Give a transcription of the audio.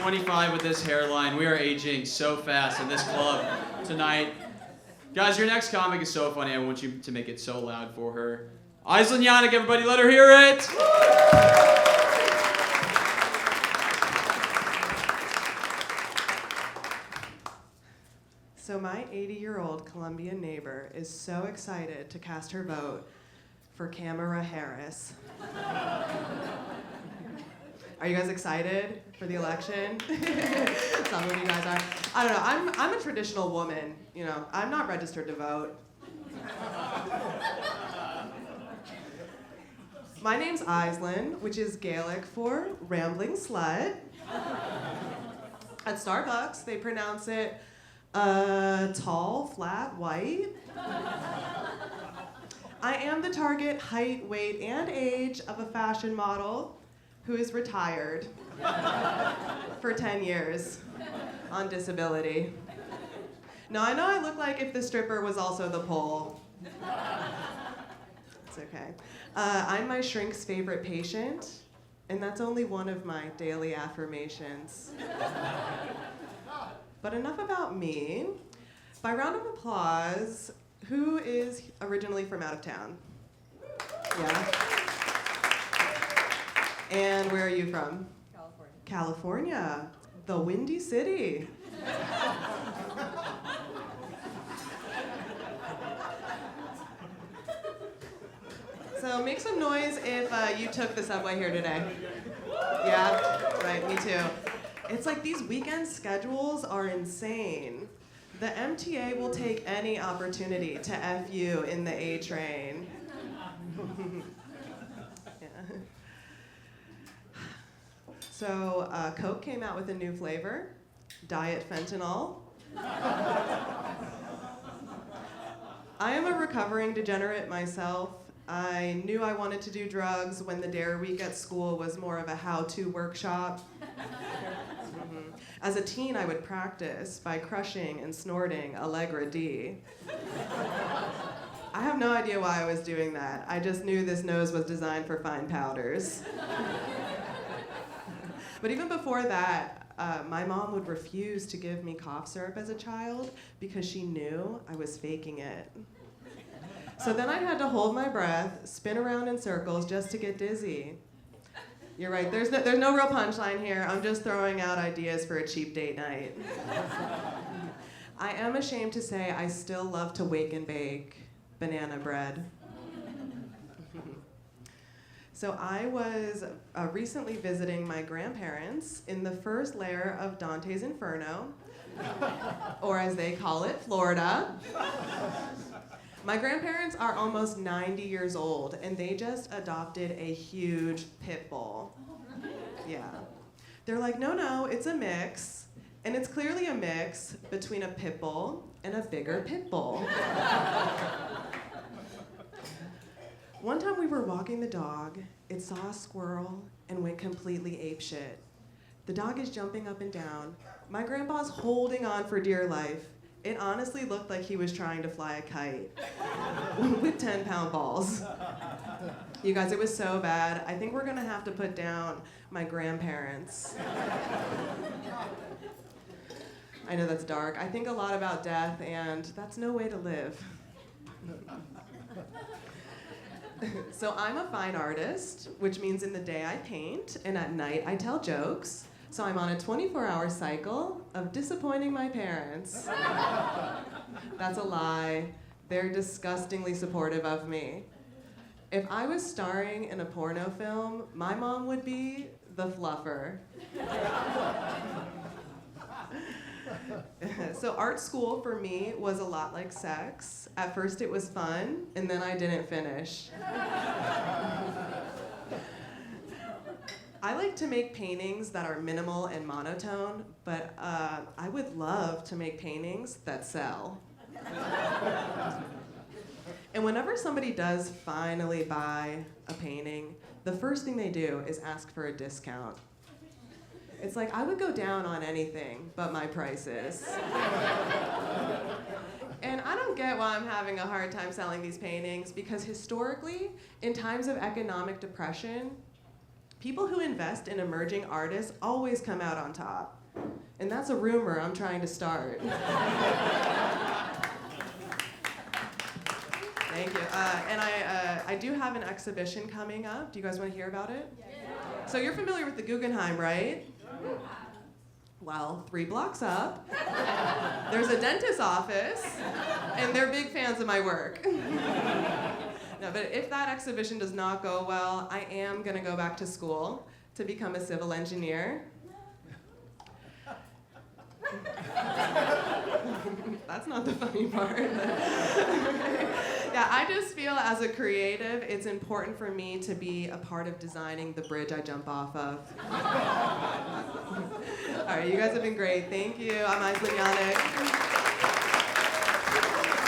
25 with this hairline. We are aging so fast in this club tonight. Guys, your next comic is so funny. I want you to make it so loud for her. Aislinn Janek, everybody, let her hear it. So my 80-year-old Colombian neighbor is so excited to cast her vote for Kamala Harris. Are you guys excited for the election? Some of you guys are. I don't know, I'm a traditional woman, you know. I'm not registered to vote. My name's Aislinn, which is Gaelic for rambling slut. At Starbucks, they pronounce it tall, flat, white. I am the target height, weight, and age of a fashion model who is retired for 10 years on disability. Now, I know I look like if the stripper was also the pole. It's okay. I'm my shrink's favorite patient, and that's only one of my daily affirmations. But enough about me. By round of applause, who is originally from out of town? Yeah. And where are you from? California. California, the Windy City. So make some noise if you took the subway here today. Yeah, right, me too. It's like these weekend schedules are insane. The MTA will take any opportunity to F you in the A train. Yeah. So Coke came out with a new flavor, Diet Fentanyl. I am a recovering degenerate myself. I knew I wanted to do drugs when the Dare Week at school was more of a how-to workshop. As a teen, I would practice by crushing and snorting Allegra D. I have no idea why I was doing that. I just knew this nose was designed for fine powders. But even before that, my mom would refuse to give me cough syrup as a child because she knew I was faking it. So then I had to hold my breath, spin around in circles just to get dizzy. You're right, there's no real punchline here. I'm just throwing out ideas for a cheap date night. I am ashamed to say I still love to wake and bake banana bread. So I was recently visiting my grandparents in the first layer of Dante's Inferno, or as they call it, Florida. My grandparents are almost 90 years old, and they just adopted a huge pit bull. Yeah. They're like, no, it's a mix, and it's clearly a mix between a pit bull and a bigger pit bull. One time we were walking the dog, it saw a squirrel and went completely apeshit. The dog is jumping up and down. My grandpa's holding on for dear life. It honestly looked like he was trying to fly a kite with 10-pound balls. You guys, it was so bad. I think we're gonna have to put down my grandparents. I know that's dark. I think a lot about death, and that's no way to live. So I'm a fine artist, which means in the day I paint, and at night I tell jokes. So I'm on a 24-hour cycle of disappointing my parents. That's a lie. They're disgustingly supportive of me. If I was starring in a porno film, my mom would be the fluffer. So art school for me was a lot like sex. At first it was fun, and then I didn't finish. I like to make paintings that are minimal and monotone, but I would love to make paintings that sell. And whenever somebody does finally buy a painting, the first thing they do is ask for a discount. It's like, I would go down on anything but my prices. And I don't get why I'm having a hard time selling these paintings, because historically, in times of economic depression, People who invest in emerging artists always come out on top. And that's a rumor I'm trying to start. Thank you. And I do have an exhibition coming up. Do you guys want to hear about it? Yeah. So you're familiar with the Guggenheim, right? Well, 3 blocks up, there's a dentist's office, and they're big fans of my work. No, but if that exhibition does not go well, I am going to go back to school to become a civil engineer. That's not the funny part. Yeah, I just feel as a creative, it's important for me to be a part of designing the bridge I jump off of. All right, you guys have been great. Thank you. I'm Aislinn Janek.